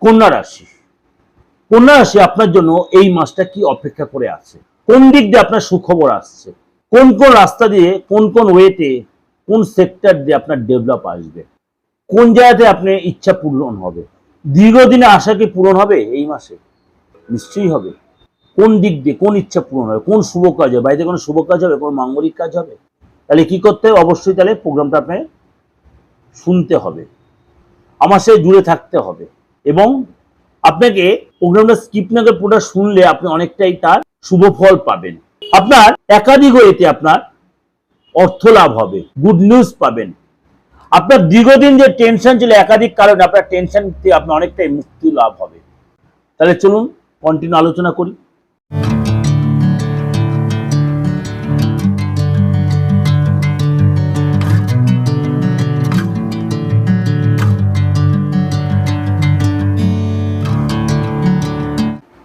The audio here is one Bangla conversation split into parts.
কন্যা রাশি। কন্যা রাশি আপনার জন্য এই মাসটা কি অপেক্ষা করে আছে, কোন দিক দিয়ে আপনার সুখবর আসছে, কোন কোন রাস্তা দিয়ে, কোন কোন ওয়েতে, কোন সেক্টর দিয়ে আপনার ডেভেলপ আসবে, কোন জায়গাতে আপনার ইচ্ছা পূরণ হবে, দীর্ঘদিনে আশা কি পূরণ হবে এই মাসে? নিশ্চয়ই হবে। কোন দিক দিয়ে কোন ইচ্ছা পূরণ হবে, কোন শুভ কাজ হবে, বাড়িতে কোনো শুভ কাজ হবে, কোনো মাঙ্গলিক কাজ হবে, তাহলে কি করতে হবে? অবশ্যই তাহলে প্রোগ্রামটা আপনাকে শুনতে হবে, আমার সাথে জুড়ে থাকতে হবে, এবং আপনাকে প্রোগ্রামটা স্কিপ না করে পুরোটা শুনলে আপনি অনেকটাই তার শুভ ফল পাবেন। আপনার একাধিক ওয়েতে আপনার অর্থ লাভ হবে, গুড নিউজ পাবেন। আপনার দীর্ঘদিন যে টেনশন ছিল একাধিক কারণে, আপনার টেনশন থেকে আপনার অনেকটাই মুক্তি লাভ হবে। তাহলে চলুন কন্টিনিউ আলোচনা করি।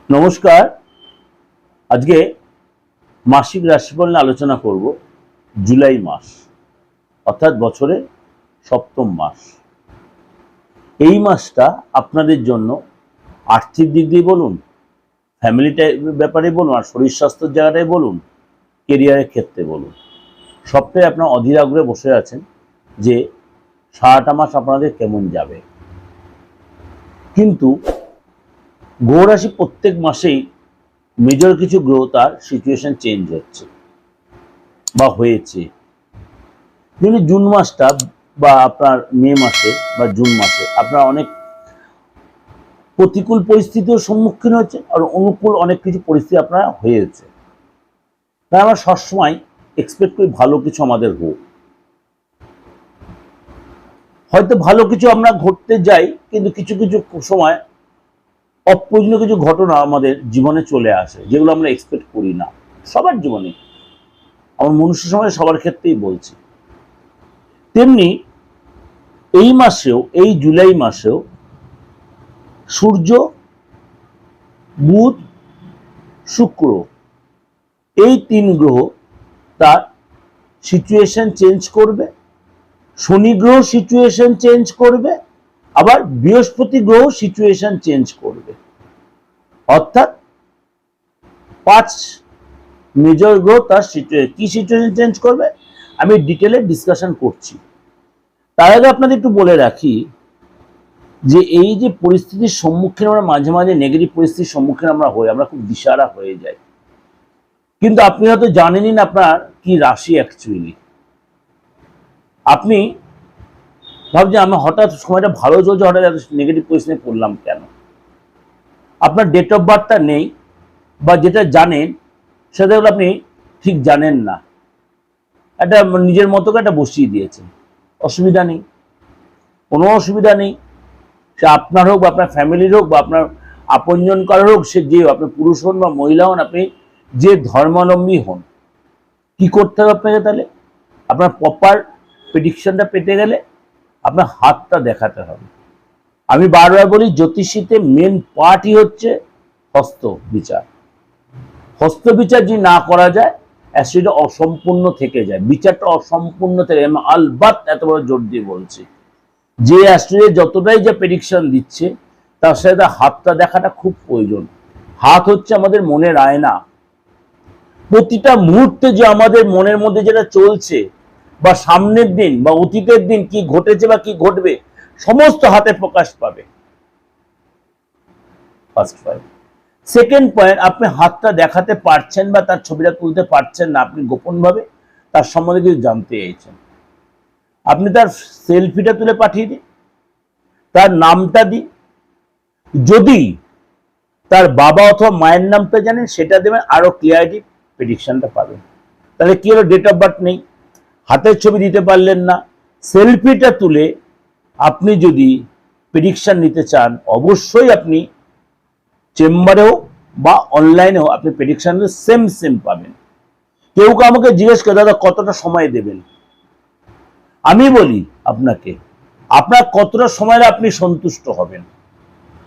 নমস্কার, আজকে মাসিক রাশিফল নিয়ে আলোচনা করব। জুলাই মাস অর্থাৎ বছরের সপ্তম মাস। এই মাসটা আপনাদের জন্য আর্থিক দিক দিয়ে বলুন, ফ্যামিলিটার ব্যাপারে বলুন, আর শরীর স্বাস্থ্যের জায়গাটায় বলুন, কেরিয়ারের ক্ষেত্রে বলুন, সবটাই আপনার অধীর আগ্রহে বসে আছেন যে সারাটা মাস আপনাদের কেমন যাবে। কিন্তু গ্রহ রাশি প্রত্যেক মাসেই মেজর কিছু গ্রহ তার সিচুয়েশন চেঞ্জ হচ্ছে বা হয়েছে। যেমনি জুন মাসটা বা আপনার মে মাসে বা জুন মাসে আপনার অনেক প্রতিকূল পরিস্থিতির সম্মুখীন হচ্ছে, আর অনুকূল অনেক কিছু পরিস্থিতি আপনার হয়েছে। তাই আমরা সবসময় এক্সপেক্ট করি ভালো কিছু আমাদের হোক। হয়তো ভালো কিছু আমরা ঘটতে যাই, কিন্তু কিছু কিছু সময় অপ্রয়োজনীয় কিছু ঘটনা আমাদের জীবনে চলে আসে, যেগুলো আমরা এক্সপেক্ট করি না। সবার জীবনে, আমার মনুষ্য সমাজে সবার ক্ষেত্রেই বলছি। তেমনি এই মাসেও, এই জুলাই মাসেও সূর্য, বুধ, শুক্র, এই তিন গ্রহ তার সিচুয়েশন চেঞ্জ করবে। শনি গ্রহ সিচুয়েশন চেঞ্জ করবে, আবার বৃহস্পতি গ্রহ সিচুয়েশন চেঞ্জ করবে। অর্থাৎ 5 মেজর গ্রহ তার কি সিচুয়েশন চেঞ্জ করবে আমি ডিটেলে ডিসকাশন করছি। তার আগে আপনাদের একটু বলে রাখি যে এই যে পরিস্থিতির সম্মুখীন আমরা মাঝে মাঝে নেগেটিভ পরিস্থিতির সম্মুখীন আমরা হই, আমরা খুব দিশাহারা হয়ে যাই। কিন্তু আপনি হয়তো জানেনই না আপনার কি রাশি অ্যাকচুয়ালি। আপনি ভাবছেন আমি হঠাৎ সময়টা ভালো চলছে, হঠাৎ এত নেগেটিভ পরিস্থিতি পড়লাম কেন? আপনার ডেট অফ বার্থটা নেই, বা যেটা জানেন সেটা আপনি ঠিক জানেন না, একটা নিজের মতো করে একটা বসিয়ে দিয়েছেন। অসুবিধা নেই, কোনো অসুবিধা নেই। সে আপনার হোক বা আপনার ফ্যামিলির হোক বা আপনার আপনজন কারোর হোক, সে যে আপনি পুরুষ হন বা মহিলা হন, আপনি যে ধর্মাবলম্বী হন, কি করতে হবে আপনাকে? তাহলে আপনার প্রপার প্রেডিকশনটা পেতে গেলে আপনার হাতটা দেখাতে হবে। আমি বারবার বলি, জ্যোতিষীতে মেন পার্টই হচ্ছে হস্ত বিচার। হস্ত বিচার যদি না করা যায়, অ্যাস্ট্রোলজি অসম্পূর্ণ থেকে যায়, বিচারটা অসম্পূর্ণ থেকে যায়। আলবাত এত বড় জোর দিয়ে বলছি, যে অ্যাস্ট্রোলজি যতটাই যে প্রেডিকশন দিচ্ছে, তার সাথে হাতটা দেখাটা খুব প্রয়োজন। হাত হচ্ছে আমাদের মনের আয়না। প্রতিটা মুহূর্তে যে আমাদের মনের মধ্যে যেটা চলছে, বা সামনের দিন বা অতীতের দিন কি ঘটেছে বা কি ঘটবে, সমস্ত হাতে প্রকাশ পাবে। First point. সেকেন্ড পয়েন্ট, আপনি হাতটা দেখাতে পারছেন বা তার ছবিটা তুলতে পারছেন না, আপনি গোপনভাবে তার সম্বন্ধে কিছু জানতে চাইছেন, আপনি তার সেলফিটা তুলে পাঠিয়ে দিন, তার নামটা দিন। যদি তার বাবা অথবা মায়ের নামটা জানেন, সেটা দেবেন, আরো ক্লিয়ারিটি প্রেডিকশনটা পাবেন। তাহলে কি হলো? ডেট অফ বার্থ নেই, হাতের ছবি দিতে পারলেন না, সেলফিটা তুলে আপনি যদি প্রেডিকশন নিতে চান, অবশ্যই আপনি চেম্বারেও বা অনলাইনেও আপনি প্রেডিকশন সেম পাবেন। কেউ আমাকে জিজ্ঞেস করে, দাদা কতটা সময় দেবেন? আমি বলি আপনাকে, আপনার কতটা সময় আপনি সন্তুষ্ট হবেন।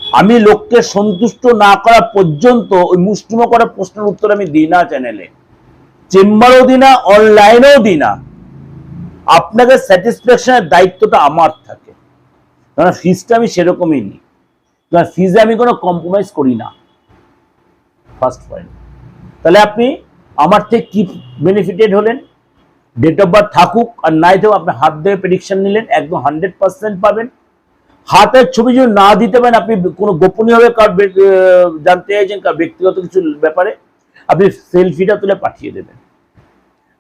আমি লোককে সন্তুষ্ট না করা পর্যন্ত ওই মুষ্টিম করা প্রশ্নের উত্তর আমি দিই না চ্যানেলে, চেম্বারেও দিই না, অনলাইনেও দিই না। আপনাকে স্যাটিসফ্যাকশনের দায়িত্বটা আমার থাকে, কারণ ফিসটা আমি সেরকমই নিই। তোমার ফিজে আমি কোনো কম্প্রোমাইজ করি না, ফার্স্ট পয়েন্ট। তাহলে আপনি আমার থেকে কি বেনিফিটেড হলেন? ডেট অফ বার্থ থাকুক আর নাই থাকুক, আপনি হাত দিয়ে প্রেডিকশন নিলেন, একদম 100% পাবেন। হাতের ছবি যদি না দিতে পারেন, আপনি কোনো গোপনীয়ভাবে জানতে চাইছেন কার ব্যক্তিগত কিছু ব্যাপারে, আপনি সেলফিটা তুলে পাঠিয়ে দেবেন,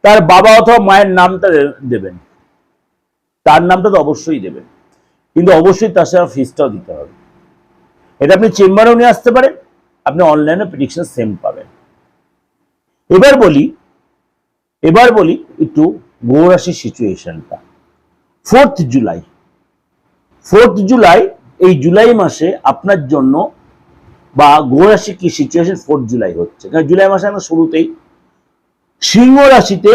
তার বাবা অথবা মায়ের নামটা দেবেন, তার নামটা তো অবশ্যই দেবেন, কিন্তু অবশ্যই তার সাথে ফিজটাও দিতে হবে। এটা আপনি চেম্বারেও নিয়ে আসতে পারেন, আপনি অনলাইনে প্রেডিকশন সেম পাবেন। এবার বলি একটু গ্রহ রাশির সিচুয়েশনটা। 4th জুলাই, এই জুলাই মাসে আপনার জন্য বা গ্রহ রাশি কি সিচুয়েশন 4th জুলাই হচ্ছে, কারণ জুলাই মাসে আমরা শুরুতেই সিংহ রাশিতে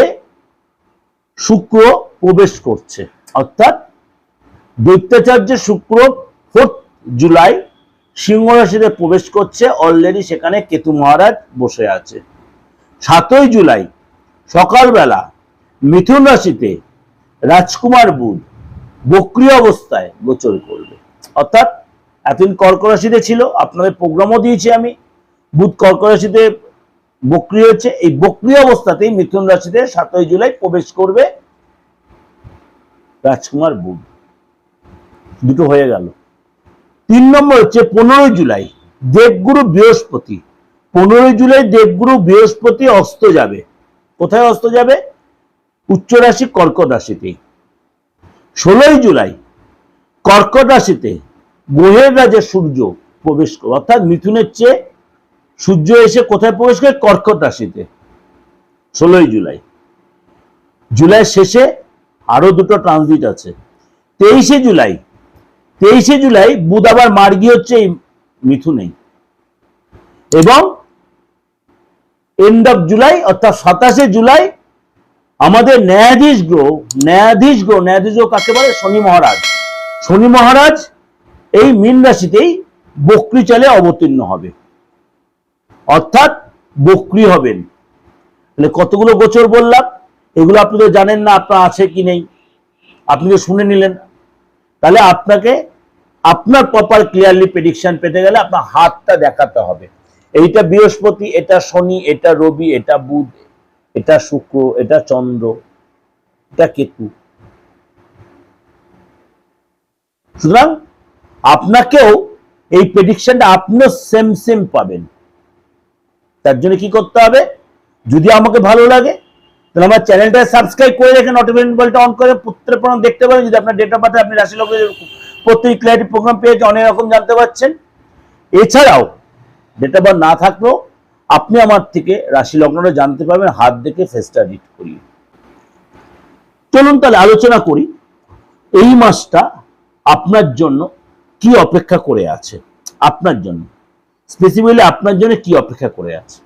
শুক্র প্রবেশ করছে, অর্থাৎ দৈত্যাচার্য শুক্র 4th জুলাই সিংহ রাশিতে প্রবেশ করছে। অলরেডি সেখানে কেতু মহারাজ বসে আছে। 7ই জুলাই সকালবেলা মিথুন রাশিতে রাজকুমার বুধ বক্রী অবস্থায় গোচর করবে, অর্থাৎ এতদিন কর্ক রাশিতে ছিল, আপনাদের প্রোগ্রামও দিয়েছি আমি, বুধ কর্ক রাশিতে বক্রী হচ্ছে, এই বক্রী অবস্থাতেই মিথুন রাশিতে 7ই জুলাই প্রবেশ করবে রাজকুমার বুধ। দুটো হয়ে গেল। 3 নম্বর হচ্ছে 15ই জুলাই দেবগুরু বৃহস্পতি। 15ই জুলাই দেবগুরু বৃহস্পতি অস্ত যাবে। কোথায় অস্ত যাবে? উচ্চ রাশি কর্কট রাশিতে। 16ই জুলাই কর্কট রাশিতে গ্রহের রাজা সূর্য প্রবেশ করবে, অর্থাৎ মিথুনের চেয়ে সূর্য এসে কোথায় প্রবেশ করে? কর্কট রাশিতে। 16ই জুলাই। জুলাই শেষে আরো দুটো ট্রানজিট আছে। 23শে জুলাই বুধ আবার মার্গী হচ্ছে এই মিথুনেই, এবং এন্ড অফ জুলাই অর্থাৎ 27শে জুলাই আমাদের ন্যায়াধীশ গ্রহ কাকে বলে? শনি মহারাজ এই মীন রাশিতেই বক্রী চালে অবতীর্ণ হবে, অর্থাৎ বক্রী হবেন। তাহলে কতগুলো গোচর বললাম, এগুলো আপনি তো জানেন না আপনার আছে কি নেই, আপনি তো শুনে নিলেন। তাহলে আপনাকে আপনার প্রপার ক্লিয়ারলি প্রেডিকশন পেতে গেলে আপনার হাতটা দেখাতে হবে। এইটা বৃহস্পতি, এটা শনি, এটা রবি, এটা বুধ, এটা শুক্র, এটা চন্দ্র, এটা কেতু। সুতরাং আপনাকেও এই প্রেডিকশনটা আপনিও সেম পাবেন। তার জন্য কি করতে হবে? যদি আমাকে ভালো লাগে তাহলে আমার চ্যানেলটা সাবস্ক্রাইব করে রেখে নোটিফিকেশন বেলটা অন করে প্রত্যেক প্রোগ্রাম দেখতে পারেন। যদি আপনার ডেট অফ বার্থে আপনি রাশি লগ্নের প্রত্যেক ক্লিয়ারিটি প্রোগ্রাম পেয়ে অনেক রকম জানতে পারছেন। এছাড়াও ডেট অফ বার্থ না থাকলেও আপনি আমার থেকে রাশি লগ্নটা জানতে পারবেন হাত দেখে ফেসটা রিড করিয়ে। চলুন তাহলে আলোচনা করি এই মাসটা আপনার জন্য কি অপেক্ষা করে আছে। আপনার জন্য স্পেসিফিক্যালি আপনার জন্য কি অপেক্ষা করে আছে?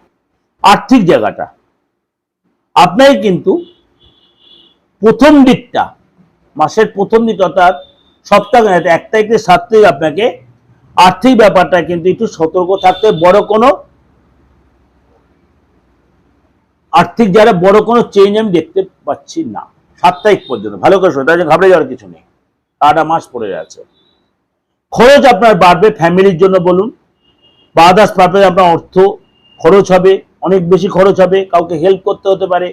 আর্থিক জায়গাটা আপনাকে কিন্তু প্রথম দিকটা, মাসের প্রথম দিক অর্থাৎ সপ্তাহ 1 তারিখ থেকে 7 তারিখ আপনাকে আর্থিক ব্যাপারটা কিন্তু একটু সতর্ক থাকতে, বড় কোনো আর্থিক যারা বড় কোনো চেঞ্জ আমি দেখতে পাচ্ছি না 7 তারিখ পর্যন্ত। ভালো করে শোনো, তাই ঘাবড়ে যাওয়ার কিছু নেই, 8 মাস পড়ে আছে। খরচ আপনার বাড়বে, ফ্যামিলির জন্য বলুন বা আদার্স পারপাসে আপনার অর্থ খরচ হবে, অনেক বেশি খরচ হবে। কাউকে হেল্প করতে হতে পারে,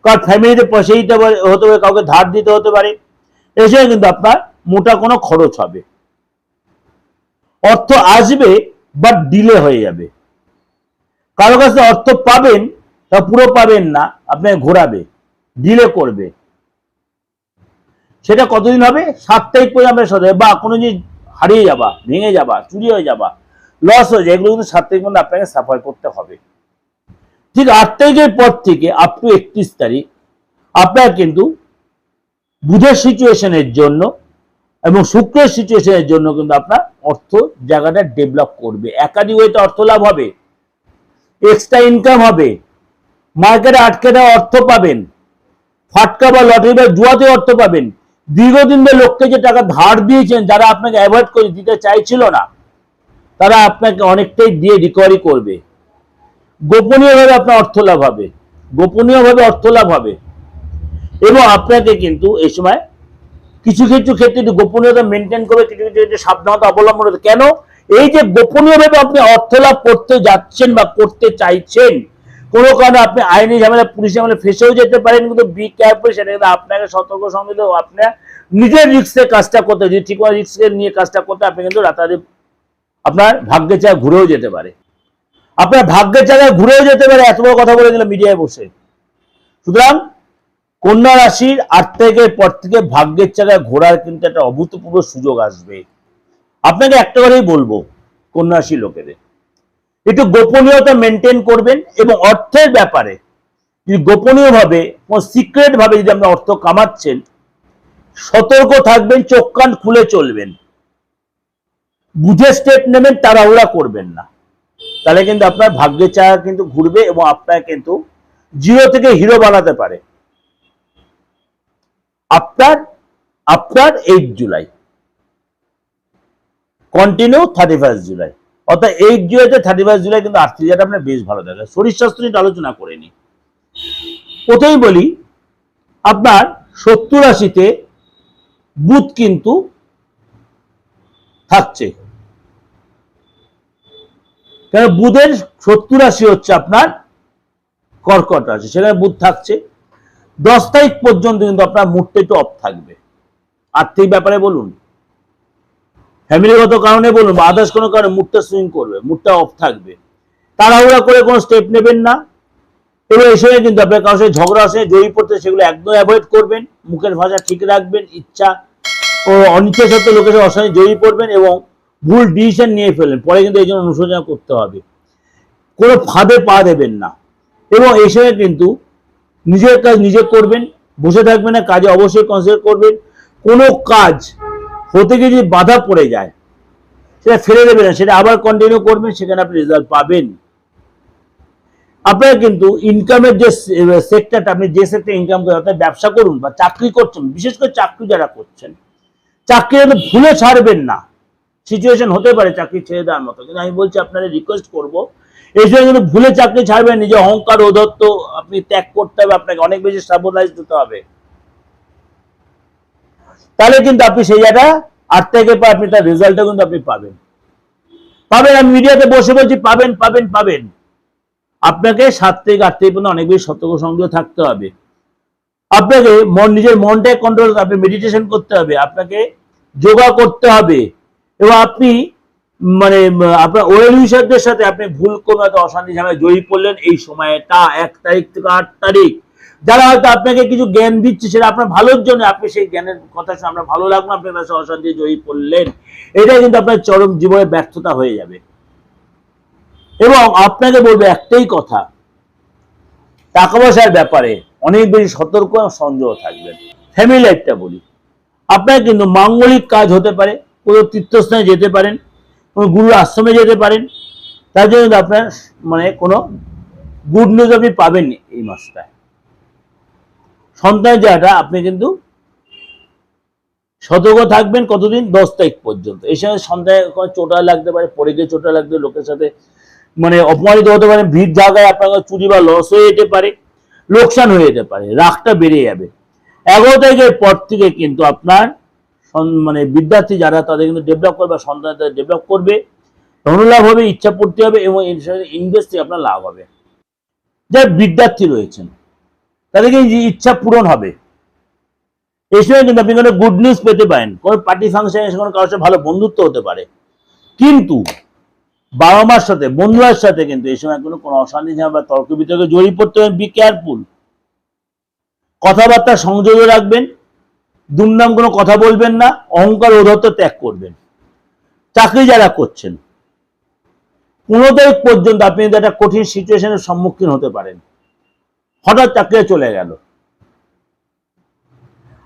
কারণ ফ্যামিলিতে পয়সা দিতে হতে পারে, কাউকে ধার দিতে হতে পারে, এসে কিন্তু আপনার মোটা কোনো খরচ হবে। অর্থ আসবে বাট ডিলে হয়ে যাবে। কারো কাছে অর্থ পাবেন তা পুরো পাবেন না, আপনাকে ঘোরাবে, ডিলে করবে। সেটা কতদিন হবে? 7 তারিখ পর্যন্ত বা কোনো জিনিস হারিয়ে যাবা, ভেঙে যাবা, চুরি হয়ে যাবা, লস হয়ে যায়, এগুলো কিন্তু 7 তারিখ পর্যন্ত আপনাকে সাফার করতে হবে। ঠিক 8 তারিখের পর থেকে আপ টু 31 তারিখ আপনার কিন্তু বুধের সিচুয়েশনের জন্য এবং শুক্রের সিচুয়েশনের জন্য কিন্তু আপনার অর্থ জায়গাটা ডেভেলপ করবে। একাধিক ওয়েতে অর্থ লাভ হবে, এক্সট্রা ইনকাম হবে, মার্কেটে আটকে দেওয়া অর্থ পাবেন, ফাটকা বা লটারি বা জুয়াতে অর্থ পাবেন। দীর্ঘদিন ধরে লোককে যে টাকা ধার দিয়েছেন, যারা আপনাকে অ্যাভয়েড করে দিতে চাইছিল না, তারা আপনাকে অনেকটাই দিয়ে রিকভারি করবে। গোপনীয়ভাবে আপনার অর্থ লাভ হবে, এবং আপনাকে কিন্তু এই সময় কিছু ক্ষেত্রে একটু গোপনীয়তা মেনটেন করবে, কিছু সাবধানতা অবলম্বন করবে। কেন? এই যে গোপনীয়ভাবে আপনি অর্থ লাভ করতে যাচ্ছেন বা করতে চাইছেন, কোনো কারণে আপনি আইনি ঝামেলা পুলিশ ঝামেলা ফেসেও যেতে পারেন, কিন্তু বি কেয়ারফুল, সেটা কিন্তু আপনাকে সতর্ক সঙ্গে আপনার নিজের রিস্কে কাজটা করতে, যদি ঠিক রিস্কে নিয়ে কাজটা করতে, আপনি কিন্তু রাতারাতি আপনার ভাগ্যের জায়গায় ঘুরেও যেতে পারে, আপনার ভাগ্যের জায়গায় ঘুরেও যেতে পারে। এত বড় কথা বলে দিলাম মিডিয়ায় বসে। সুতরাং কন্যা রাশির 8 তারিখের পর থেকে ভাগ্যের জায়গায় ঘোরার কিন্তু একটা অভূতপূর্ব সুযোগ আসবে। আপনাকে একটা কথাই বলবো, কন্যা রাশির লোকেদের একটু গোপনীয়তা মেনটেন করবেন, এবং অর্থের ব্যাপারে যদি গোপনীয়ভাবে সিক্রেট ভাবে যদি আপনি অর্থ কামাচ্ছেন, সতর্ক থাকবেন, চোখ কান খুলে চলবেন, বুঝে স্টেপ নেবেন, তাড়াহুড়া করবেন না। তাহলে কিন্তু আপনার ভাগ্যের চাকা কিন্তু ঘুরবে এবং আপনার কিন্তু জিরো থেকে হিরো বানাতে পারে। আপনার 8 জুলাই কন্টিনিউ 31 জুলাই, অর্থাৎ 8 জুলাই থেকে 31 জুলাই কিন্তু আর্থিক জায়গাটা আপনার বেশ ভালো থাকে। শরীর স্বাস্থ্য নিয়ে আলোচনা করে নি। প্রথমেই বলি, আপনার 70 রাশিতে বুধ কিন্তু থাকছে, কারণ বুধের 70 রাশি হচ্ছে আপনার কর্কট রাশি, সেখানে বুধ থাকছে। 10 তারিখ পর্যন্ত কিন্তু আপনার মুডটা একটু অফ থাকবে, আর্থিক ব্যাপারে বলুন, ফ্যামিলিগত কারণে বলুন, বা আদার্স কোনো কারণে মুডটা সুইং করবে, মুডটা অফ থাকবে। তাড়াহুড়া করে কোনো স্টেপ নেবেন না, এবং এই সময় কিন্তু আপনার কারোর সাথে ঝগড়া আসে জড়িয়ে পড়তে, সেগুলো একদম অ্যাভয়েড করবেন, মুখের ভাষা ঠিক রাখবেন, ইচ্ছা ও অনিচ্ছা সত্ত্বেও লোকের সাথে অশান্তি জড়িয়ে পড়বেন এবং ভুল ডিসিশন নিয়ে ফেলেন, পরে কিন্তু এই জন্য অনুশোচনা করতে হবে। কোনো ফাঁদে পা দেবেন না, এবং এই সময় কিন্তু নিজের কাজ নিজে করবেন, বসে থাকবেন না, কাজে অবশ্যই কনসেন্ট্রেট করবেন। কোনো কাজ হতে গিয়ে যদি বাধা পড়ে যায়, সেটা ফেলে দেবেন না, সেটা আবার কন্টিনিউ করবেন, সেখানে আপনি রেজাল্ট পাবেন। আপনার কিন্তু ইনকামের যে সেক্টরটা, আপনি যে সেক্টরে ইনকাম করেন, অর্থাৎ ব্যবসা করুন বা চাকরি করছেন, বিশেষ করে চাকরি যারা করছেন, চাকরি ভুলে ছাড়বেন না। সিচুয়েশন হতে পারে চাকরি ছেড়ে দেওয়ার মতো, কিন্তু আমি বলছি, আপনারা রিকোয়েস্ট করবো, এই সময় কিন্তু ভুলে চাকরি ছাড়বেন। নিজের অহংকার ঔদ্ধত্য আপনি ত্যাগ করতে হবে, আপনাকে অনেক বেশি স্টাবিলাইজ দিতে হবে, তাহলে কিন্তু আপনি সেই জায়গা 8 তারিখের পর আপনি তার রেজাল্টটা কিন্তু আপনি পাবেন। আমি মিডিয়াতে বসে বলছি পাবেন। আপনাকে 7 থেকে 8 তারিখ পর্যন্ত অনেক বেশি সতর্ক সংযত থাকতে হবে। আপনাকে নিজের মনটাকে কন্ট্রোল, আপনি মেডিটেশন করতে হবে, আপনাকে যোগা করতে হবে, এবং আপনি মানে আপনার ওয়েল উইশারদের সাথে আপনি ভুল কোনো একটা অশান্তি ঝামেলায় জড়িয়ে পড়লেন এই সময়টা, 1 তারিখ থেকে 8 তারিখ, যারা হয়তো আপনাকে কিছু জ্ঞান দিচ্ছে, সেটা আপনার ভালোর জন্য, আপনি সেই জ্ঞানের কথা শুনে আপনার ভালো লাগলো, আপনি তার সাথে অশান্তি জড়িয়ে পড়লেন, এটা কিন্তু আপনার চরম জীবনে ব্যর্থতা হয়ে যাবে। এবং আপনাকে বলবো একটাই কথা, টাকা পয়সার ব্যাপারে অনেক বেশি সতর্ক এবং সংযত থাকবেন। ফ্যামিলি লাইফটা বলি, আপনার কিন্তু মাঙ্গলিক কাজ হতে পারে, কোনো তীর্থস্থানে যেতে পারেন, কোনো গুরুর আশ্রমে যেতে পারেন, তার জন্য আপনার মানে কোনো গুড নিউজ আপনি পাবেন এই মাসটায়। সন্তানের জায়গাটা আপনি কিন্তু সতর্ক থাকবেন কতদিন, 10 তারিখ পর্যন্ত। এই সময় সন্তানের চোটা লাগতে পারে, পড়ে গিয়ে চোটা লাগতে, লোকের সাথে মানে অপমানিত হতে পারে, ভিড় জায়গায় আপনার চুরি বা লস হয়ে যেতে পারে, লোকসান হয়ে যেতে পারে, রাগটা বেড়ে যাবে। 11 তারিখের পর থেকে কিন্তু আপনার মানে বিদ্যার্থী যারা, তাদের কিন্তু ডেভেলপ করবে, সন্তান তাদের ডেভেলপ করবে, ধনলাভ হবে, ইচ্ছা পূর্তি হবে, এবং ইনভেস্ট থেকে আপনার লাভ হবে। যারা বিদ্যার্থী রয়েছেন তাদেরকে ইচ্ছা পূরণ হবে। এই সময় কিন্তু আপনি কোনো গুড নিউজ পেতে পারেন, কোনো পার্টি ফাংশনে কোনো কারোর সাথে ভালো বন্ধুত্ব হতে পারে, কিন্তু বাবা মার সাথে, বন্ধুদের সাথে কিন্তু এই সময় কোনো অশান্তি বা তর্ক বিতর্কে জড়িয়ে পড়তে হবে। বি কেয়ারফুল, কথাবার্তা সংযোগে রাখবেন, দুমদাম কোনো কথা বলবেন না, অহংকার ঔদ্ধত্য ত্যাগ করবেন। চাকরি যারা করছেন, 15 তারিখ পর্যন্ত আপনি একটা কঠিন সিচুয়েশনের সম্মুখীন হতে পারেন, হঠাৎ চাকরি চলে গেল,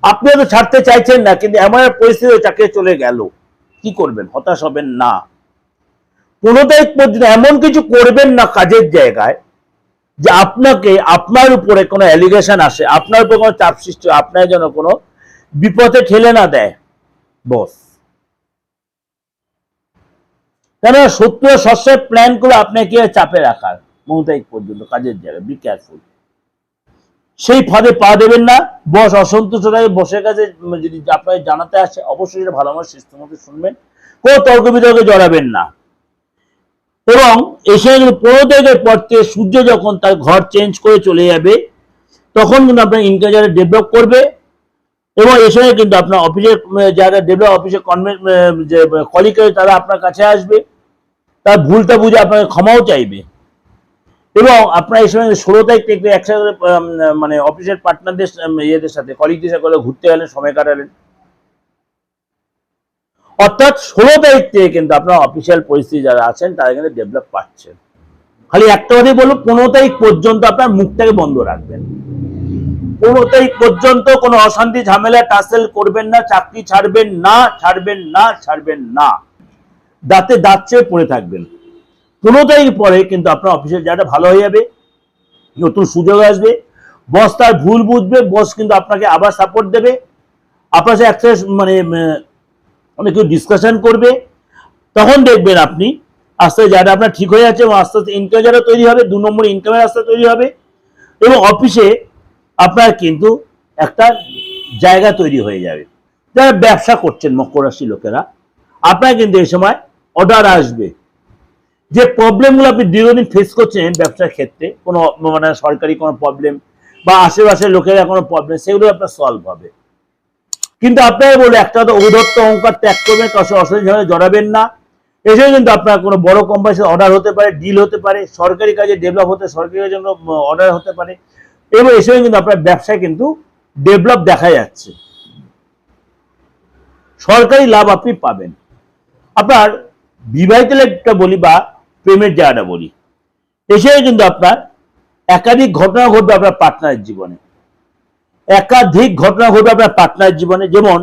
আপনি তো ছাড়তে চাইছেন না, কিন্তু এমন এক পরিস্থিতি চাকরি চলে গেল, কি করবেন? হতাশ হবেন না। 15 তারিখ পর্যন্ত এমন কিছু করবেন না কাজের জায়গায় যে আপনাকে, আপনার উপরে কোনো অ্যালিগেশন আসে, আপনার উপরে কোনো চাপ সৃষ্টি, আপনার যেন কোনো বিপদে ঠেলে না দেয় বস। কেন 70 সবসময় প্ল্যান করে আপনাকে চাপে রাখার 15 তারিখ পর্যন্ত কাজের জায়গায়। বি কেয়ারফুল, সেই ফাঁদে পা দেবেন না। বস অসন্তুষ্ট থাকে, বসের কাছে যদি আপনাকে জানাতে আসে, অবশ্যই সেটা ভালো আমার সিস্টেম মতো শুনবেন, কোনো তর্ক বিতর্কে জড়াবেন না। এবং এসে 15 তারিখের পর থেকে সূর্য যখন তার ঘর চেঞ্জ করে চলে যাবে, তখন কিন্তু আপনার ইনকাম যারা ডেভেলপ করবে, এবং এ সময় কিন্তু আপনার অফিসের যারা ডেভেলপ অফিসের যে কলিগ তারা আপনার কাছে আসবে, তার ভুলটা বুঝে আপনাকে ক্ষমাও চাইবে। এবং আপনার এই সময় 16 তারিখ থেকে একসাথে মানে অফিসের পার্টনারদের ইয়েদের সাথে কলিগদের সাথে ঘুরতে গেলেন, সময় কাটালেন। অর্থাৎ 16 তারিখ থেকে কিন্তু আপনার অফিসিয়াল পরিস্থিতি যারা আছেন তারা কিন্তু ডেভেলপ পাচ্ছেন। খালি একটা কথাই বলবো, 15 তারিখ পর্যন্ত আপনার মুখটাকে বন্ধ রাখবেন। 15 তারিখ পর্যন্ত কোনো অশান্তি ঝামেলা টাসেল করবেন না, চাকরি ছাড়বেন না, ছাড়বেন না, ছাড়বেন না, দাঁতে দাঁত চেয়ে পড়ে থাকবেন। 15 তারিখ পরে কিন্তু আপনার অফিসের জায়গাটা ভালো হয়ে যাবে, নতুন সুযোগ আসবে, বস তার ভুল বুঝবে, বস কিন্তু আপনাকে আবার সাপোর্ট দেবে, আপনার সাথে একটা অনেক কিছু ডিসকাশন করবে। তখন দেখবেন আপনি আস্তে আস্তে জায়গাটা আপনার ঠিক হয়ে যাচ্ছে, এবং আস্তে আস্তে ইনকাম যারা তৈরি হবে, 2 নম্বর ইনকামের রাস্তা তৈরি হবে, এবং অফিসে আপনার কিন্তু একটা জায়গা তৈরি হয়ে যাবে। যারা ব্যবসা করছেন মকর রাশি লোকেরা, আপনার কিন্তু এই সময় অর্ডার আসবে। যে প্রবলেমগুলো আপনি দীর্ঘদিন ফেস করছেন ব্যবসার ক্ষেত্রে, কোনো মানে সরকারি কোনো প্রবলেম বা আশেপাশের লোকেরা কোনো প্রবলেম, সেগুলো আপনার সলভ হবে। কিন্তু আপনাকে বলে একটা তো ঔদ্ধত্য অহংকার ত্যাগ করবেন, কাছে অসুবিধা জড়াবেন না। এসে কিন্তু আপনার কোনো বড় কোম্পানির সাথে অর্ডার হতে পারে, ডিল হতে পারে, সরকারি কাজে ডেভেলপ হতে, সরকারি কাজের জন্য অর্ডার হতে পারে, এবং এসে কিন্তু আপনার ব্যবসায় কিন্তু ডেভেলপ দেখা যাচ্ছে, সরকারি লাভ আপনি পাবেন। আপনার বিবাহিত লাইফটা বলি বা প্রেমের জায়গাটা বলি, এসে কিন্তু আপনার একাধিক ঘটনা ঘটবে আপনার পার্টনারের জীবনে, একাধিক ঘটনা ঘটবে আপনার পার্টনারের জীবনে। যেমন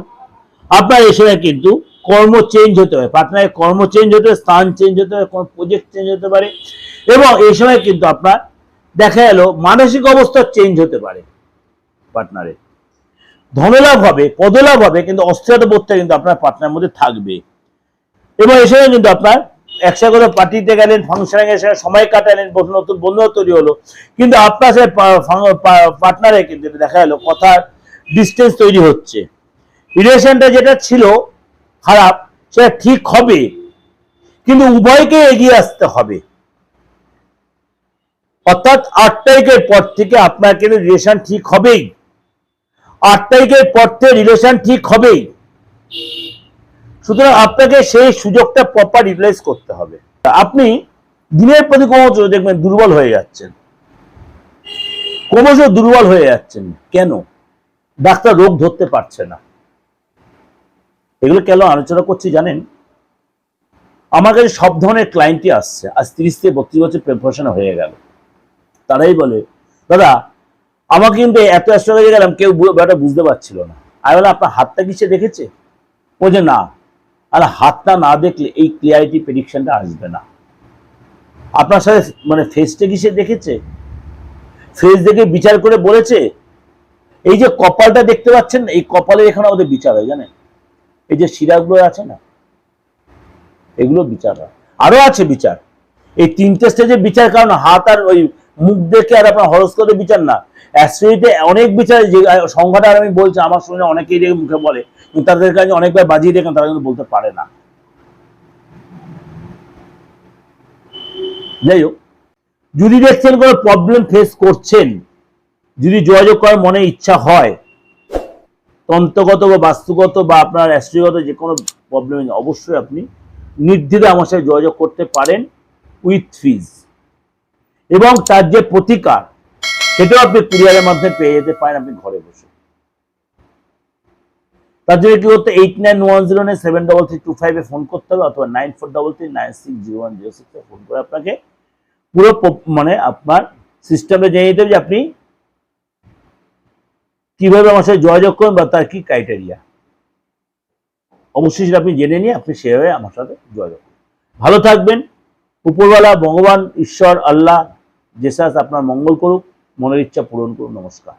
আপনার এই সময় কিন্তু কর্ম চেঞ্জ হতে পারে, পার্টনারের কর্ম চেঞ্জ হতে পারে, স্থান চেঞ্জ হতে পারে, কোনো প্রজেক্ট চেঞ্জ হতে পারে, এবং এই সময় কিন্তু আপনার দেখা গেল মানসিক অবস্থা চেঞ্জ হতে পারে পার্টনারের। ধনলাভ হবে, পদলাভ হবে, কিন্তু অস্থিরতা বোধটা কিন্তু আপনার পার্টনারের মধ্যে থাকবে। এবং এই সময় কিন্তু আপনার একসাথে করে পার্টিতে গেলেন, ফাংশনে গেলেন, সময় কাটালেন, নতুন বন্ধু তৈরি হলো, কিন্তু আপনার সাথে পার্টনারে কিন্তু দেখা গেল কথার ডিস্টেন্স তৈরি হচ্ছে। রিলেশনটা যেটা ছিল খারাপ সেটা ঠিক হবে, কিন্তু উভয়কে এগিয়ে আসতে হবে। অর্থাৎ 8 তারিখের পর থেকে আপনার কিন্তু রিলেশন ঠিক হবেই, 8 তারিখের পর থেকে রিলেশন ঠিক হবেই। সুতরাং আপনাকে সেই সুযোগটা প্রপার ইউটিলাইজ করতে হবে। আপনি দিনের প্রতি ক্রমশ দেখবেন দুর্বল হয়ে যাচ্ছেন, ক্রমশ দুর্বল হয়ে যাচ্ছেন। কেন? ডাক্তার রোগ ধরতে পারছে না। এগুলো কেন আলোচনা করছি জানেন? আমার কাছে সব ধরনের ক্লায়েন্টই আসছে, আজ 30 থেকে 32 বছর প্রফেশনে হয়ে গেল। তারাই বলে, দাদা আমাকে কিন্তু এত অ্যাস্ট্রোলজি গেলাম, কেউ ব্যাপারটা বুঝতে পারছিল না। আমি বললাম, আপনার হাতটা কি সে দেখেছে? ও যে না। আর হাতটা না দেখলে এই ক্লিয়ারিটি প্রেডিকশনটা আসবে না। আপনার সাথে মানে ফেসটা কি সে দেখেছে? ফেস দেখে বিচার করে বলেছে? এই যে কপালটা দেখতে পাচ্ছেন, এই কপালের এখানে ওদের বিচার হয় জানেন? এই যে শিরাগুলো আছে না, এগুলো বিচার হয়। আরো আছে বিচার, এই 3টে স্টেজে বিচার। কারণ হাত আর ওই মুখ দেখে আর আপনার হরস্কোপে বিচার না, অ্যাস্ট্রোলজিতে অনেক বিচার। যে সংখ্যাটা আর আমি বলছি, আমার শুনে অনেকেই মুখে বলে, কিন্তু তাদের কাছে অনেকবার বাজিয়ে দেখেন, তারা কিন্তু বলতে পারে না। যাই হোক, যদি দেখছেন কোনো প্রবলেম ফেস করছেন, যদি যোগাযোগ করার মনে ইচ্ছা হয়, তন্ত্রগত বা বাস্তুগত বা আপনার অ্যাস্ট্রোলজিগত যে কোনো প্রবলেম, অবশ্যই আপনি নির্দ্বিধায় আমার সাথে যোগাযোগ করতে পারেন উইথ ফিজ, এবং তার যে প্রতিকার সেটাও আপনি কুরিয়ারের মাধ্যমে পেয়ে যেতে পারেন আপনি ঘরে বসে। তার জন্য কি করতে, 8910973325 ফোন করতে হবে, অথবা 9433960106 ফোন করে আপনাকে পুরো মানে আপনার সিস্টেমে জেনে নিতে হবে যে আপনি কিভাবে আমার সাথে যোগাযোগ করবেন বা তার কি ক্রাইটেরিয়া। অবশ্যই সেটা আপনি জেনে নিয়ে আপনি সেভাবে আমার সাথে যোগাযোগ করুন। ভালো থাকবেন। উপরওয়ালা ভগবান ঈশ্বর আল্লাহ জেসাস আপনার মঙ্গল করুক, মনের ইচ্ছা পূরণ করুন। নমস্কার।